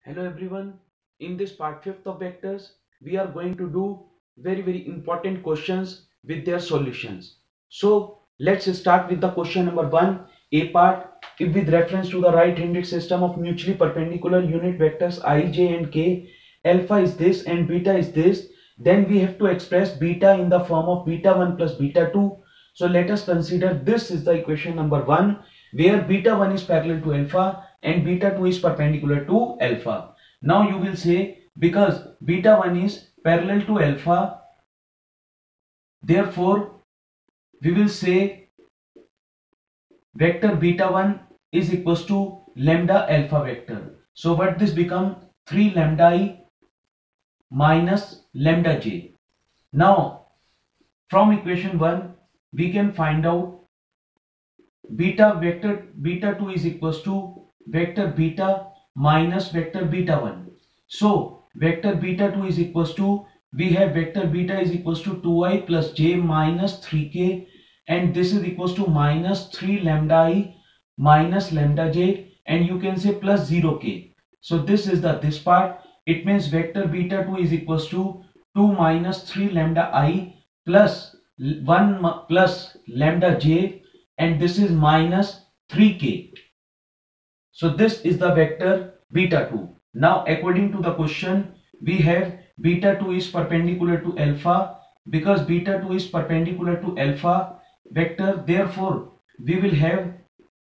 Hello everyone. In this part 5th of vectors, we are going to do very important questions with their solutions. So let's start with the question number 1, A part. If with reference to the right-handed system of mutually perpendicular unit vectors I, j and k, alpha is this and beta is this, then we have to express beta in the form of beta 1 plus beta 2. So let us consider this is the equation number 1 where beta 1 is parallel to alpha and beta 2 is perpendicular to alpha. Now you will say because beta 1 is parallel to alpha, therefore we will say vector beta 1 is equals to lambda alpha vector. So what this become 3 lambda I minus lambda j. Now from equation 1 we can find out vector beta 2 is equals to vector beta minus vector beta 1. So vector beta 2 is equals to, we have vector beta is equals to 2i plus j minus 3k, and this is equals to minus 3 lambda I minus lambda j, and you can say plus 0k. So this is this part. It means vector beta 2 is equals to 2 minus 3 lambda I plus 1 plus lambda j, and this is minus 3k. So this is the vector beta 2. Now according to the question, we have beta 2 is perpendicular to alpha. Because beta 2 is perpendicular to alpha vector, therefore we will have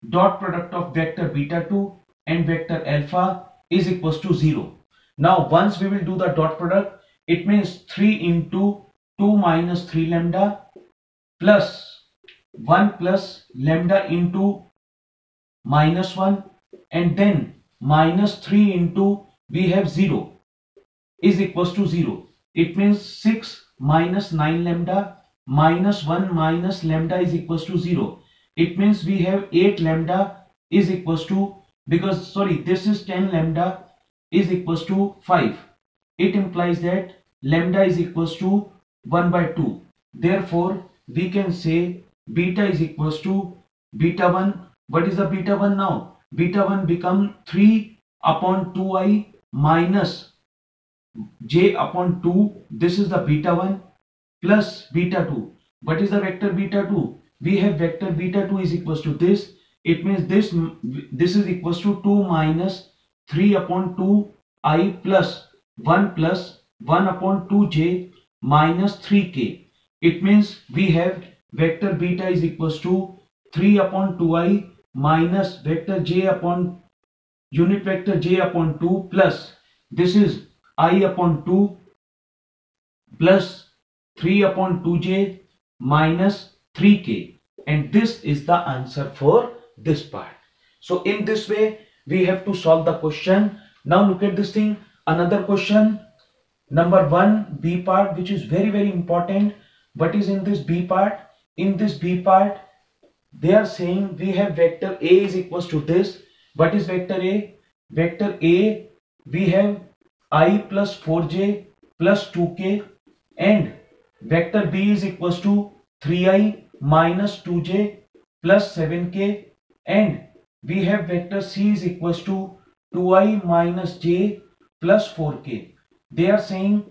dot product of vector beta 2 and vector alpha is equals to 0. Now once we will do the dot product, it means 3 into 2 minus 3 lambda plus 1 plus lambda into minus 1, and then minus 3 into we have 0 is equals to 0. It means 6 minus 9 lambda minus 1 minus lambda is equals to 0. It means we have 8 lambda is equals to, because sorry, this is 10 lambda is equals to 5. It implies that lambda is equals to 1 by 2. Therefore we can say beta is equals to beta 1. What is the beta 1 now? Beta 1 become 3 upon 2i minus j upon 2. This is the beta 1 plus beta 2. What is the vector beta 2? We have vector beta 2 is equals to this. It means this is equals to 2 minus 3 upon 2i plus 1 upon 2j minus 3k. It means we have vector beta is equals to 3 upon 2i minus vector j upon unit vector j upon 2 plus this is I upon 2 plus 3 upon 2j minus 3k, and this is the answer for this part. So in this way we have to solve the question. Now look at this thing, another question number 1 B part, which is very important. What is in this B part? In this B part they are saying we have vector A is equals to this. What is vector A? Vector A, we have I plus 4j plus 2k, and vector B is equals to 3i minus 2j plus 7k, and we have vector C is equals to 2i minus j plus 4k. They are saying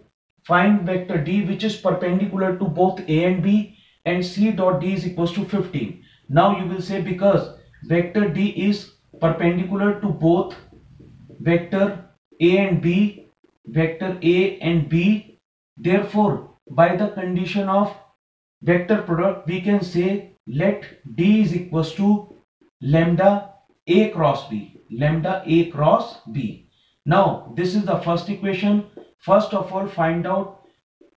find vector D which is perpendicular to both A and B, and C dot D is equals to 15. Now you will say because vector D is perpendicular to both vector A and B, therefore by the condition of vector product we can say let D is equals to lambda A cross B, lambda A cross B. Now this is the first equation. First of all find out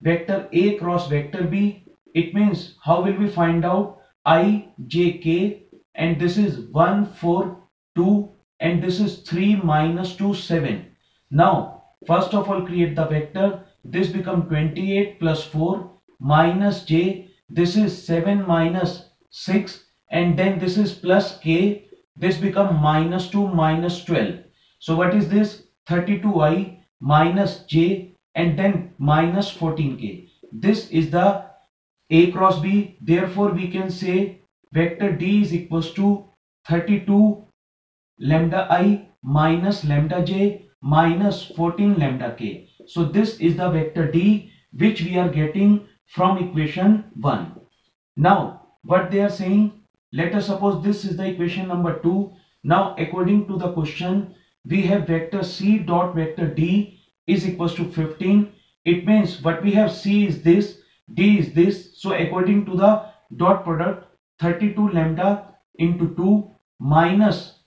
vector A cross vector B. It means how will we find out? I, j, k, and this is 1, 4, 2, and this is 3 minus 2, 7. Now first of all create the vector. This become 28 plus 4 minus j, this is 7 minus 6, and then this is plus k, this become minus 2 minus 12. So what is this? 32i minus j and then minus 14k. This is the A cross B. Therefore we can say vector D is equals to 32 lambda I minus lambda j minus 14 lambda k. So this is the vector D which we are getting from equation 1. Now what they are saying, let us suppose this is the equation number 2. Now according to the question, we have vector C dot vector D is equals to 15. It means what we have, C is this, D is this. So according to the dot product, 32 lambda into 2 minus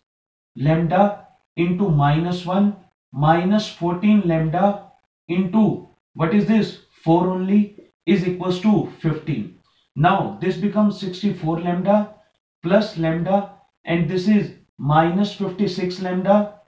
lambda into minus 1 minus 14 lambda into what is this, 4 only, is equals to 15. Now this becomes 64 lambda plus lambda, and this is minus 56 lambda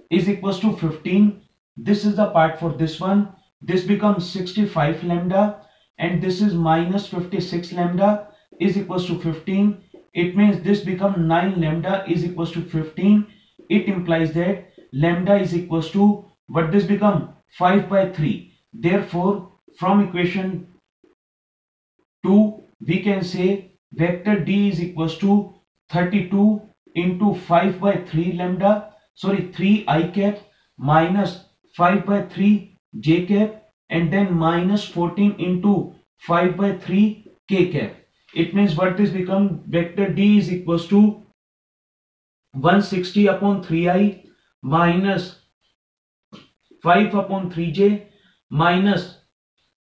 is equals to 15. This is the part for this one. This becomes 65 lambda and this is minus 56 lambda is equals to 15. It means this becomes 9 lambda is equals to 15. It implies that lambda is equals to what this become, 5 by 3. Therefore from equation 2 we can say vector D is equals to 32 into 5 by 3 lambda, 3 I cap minus 5 by 3 j cap, and then minus 14 into 5 by 3 k cap. It means what this become, vector D is equals to 160 upon 3i minus 5 upon 3j minus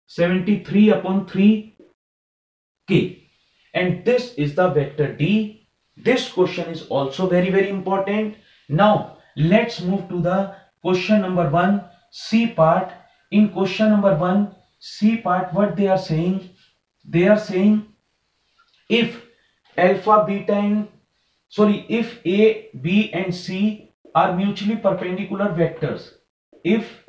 73 upon 3k, and this is the vector D. This question is also very important. Now let's move to the question number 1 C part. In question number 1 C part, what they are saying, if alpha beta and if A, B and C are mutually perpendicular vectors, if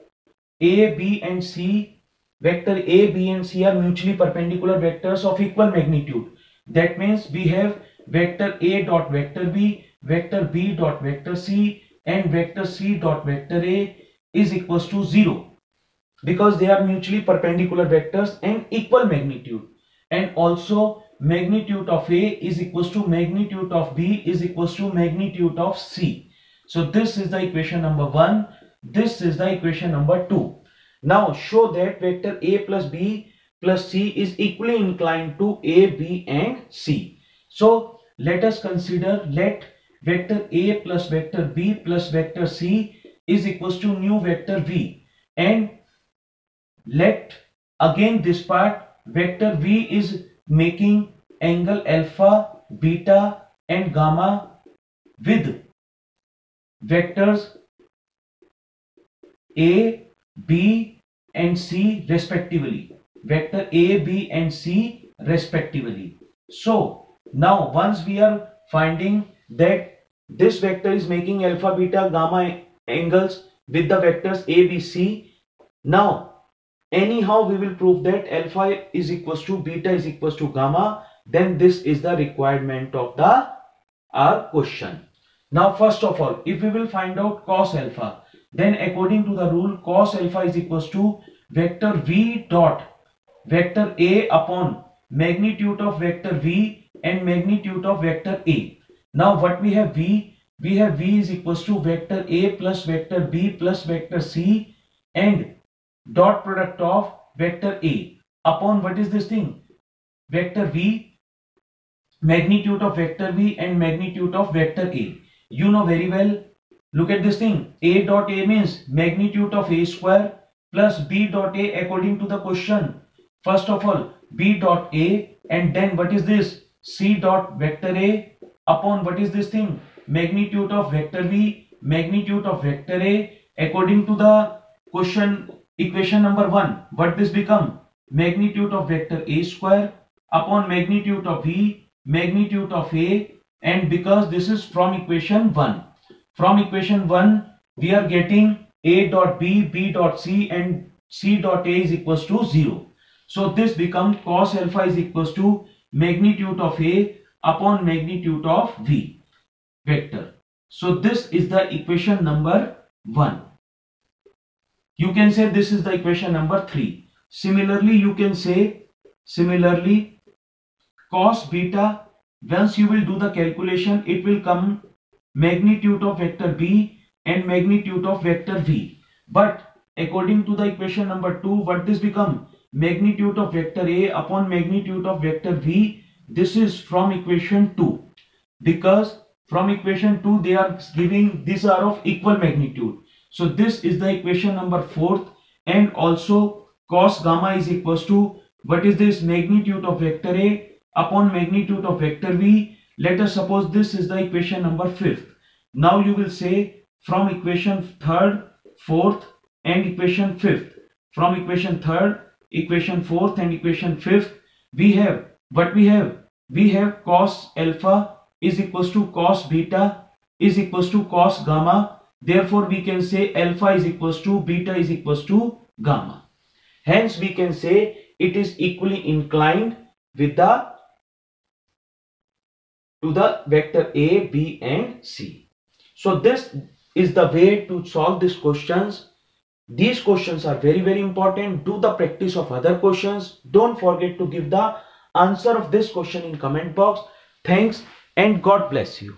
A, B and C, vector A, B and C are mutually perpendicular vectors of equal magnitude, that means we have vector A dot vector B, vector B dot vector C and vector C dot vector A is equals to 0, because they are mutually perpendicular vectors and equal magnitude, and also magnitude of A is equals to magnitude of B is equals to magnitude of C. So this is the equation number 1. This is the equation number 2. Now show that vector A plus B plus C is equally inclined to A, B and C. So let us consider, let vector A plus vector B plus vector C is equals to new vector V, and let again this part vector V is making angle alpha, beta and gamma with vectors A, B and C respectively, vector A, B and C respectively. So now once we are finding that this vector is making alpha, beta, gamma angles with the vectors A, B, C, now anyhow we will prove that alpha is equals to beta is equals to gamma, then this is the requirement of our question. Now first of all, if we will find out cos alpha, then according to the rule cos alpha is equals to vector V dot vector A upon magnitude of vector V and magnitude of vector A. Now what we have V? We have V is equals to vector A plus vector B plus vector C and dot product of vector A upon what is this thing? Vector V, magnitude of vector V and magnitude of vector A. You know very well. Look at this thing. A dot A means magnitude of A square plus B dot A according to the question. First of all, B dot A, and then what is this? C dot vector A upon what is this thing? Magnitude of vector V, magnitude of vector A according to the question equation number 1. What this become? Magnitude of vector A square upon magnitude of V, magnitude of A, and because this is from equation 1. From equation 1 we are getting A dot B, B dot C and C dot A is equals to 0. So this becomes cos alpha is equals to magnitude of A upon magnitude of V vector. So this is the equation number 1. You can say this is the equation number 3. Similarly, you can say cos beta, once you will do the calculation, it will come magnitude of vector B and magnitude of vector v. But according to the equation number 2, what this become? Magnitude of vector A upon magnitude of vector v. This is from equation 2, because from equation 2 they are giving these are of equal magnitude. So this is the equation number 4th, and also cos gamma is equals to, what is this? Magnitude of vector A upon magnitude of vector v. Let us suppose this is the equation number 5th. Now you will say from equation 3rd, 4th and equation 5th, from equation 3rd, equation 4th and equation 5th, we have what we have? We have cos alpha is equals to cos beta is equals to cos gamma. Therefore we can say alpha is equals to beta is equals to gamma. Hence we can say it is equally inclined with the to the vector A, B and C. So this is the way to solve these questions. These questions are very important. Do the practice of other questions. Don't forget to give the answer of this question in comment box. Thanks and God bless you.